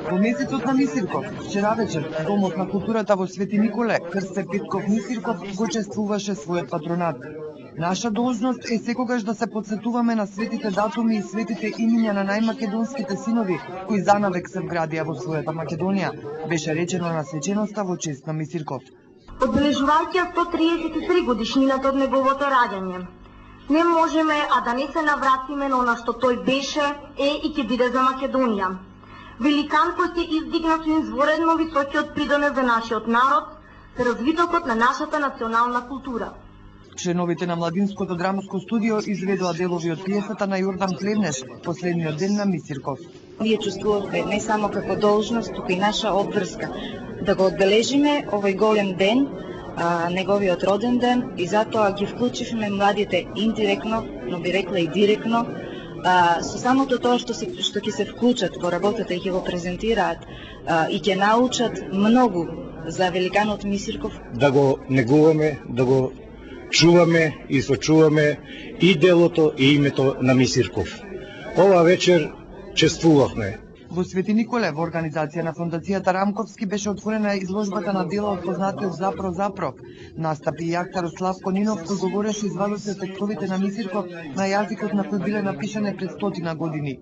Во месецот на Мисирков, вчера вечер, Домот на културата во Свети Николе, Крсте Петков Мисирков го чествуваше својот патронат. Наша должност е секогаш да се подсетуваме на светите датуми и светите имиња на најмакедонските синови кои занавек се вградија во својата Македонија, беше речено на свеченоста во чест на Мисирков. Одбележувајќи 133 годишнината од неговото раѓање, не можеме да не се навратиме на она што тој беше, и ќе биде за Македонија. Великан кој се издигна со изворедно високиот придонес за нашиот народ, за развитокот на нашата национална култура. Членовите на Младинското драмско студио изведоа делови од пиесата на Јордан Плевнеш, Последниот ден на Мисирков. Ние чувствувавме не само како должност, туку и наша обврска да го одбележиме овој голем ден, неговиот роден ден, и затоа ги вклучивме младите индиректно, но би рекла и директно, со самото тоа што ќе се вклучат во работата и ќе го презентираат и ќе научат многу за великанот Мисирков. Да го негуваме, да го чуваме и сочуваме и делото и името на Мисирков. Ова вечер чествувавме. Во Свети Николе, во организација на Фондацијата Рамковски, беше отворена изложбата на дела од познатиот Запро. Настапи и актер Славко Нинов, кој говореше извадоци од текстовите на Мисирков на јазикот на кој биле напишане пред 100 години.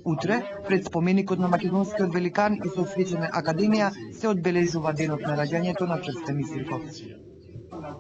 Утре, пред споменикот на македонскиот великан и со свечена академија, се одбележува денот на раѓањето на Крсте Мисирков.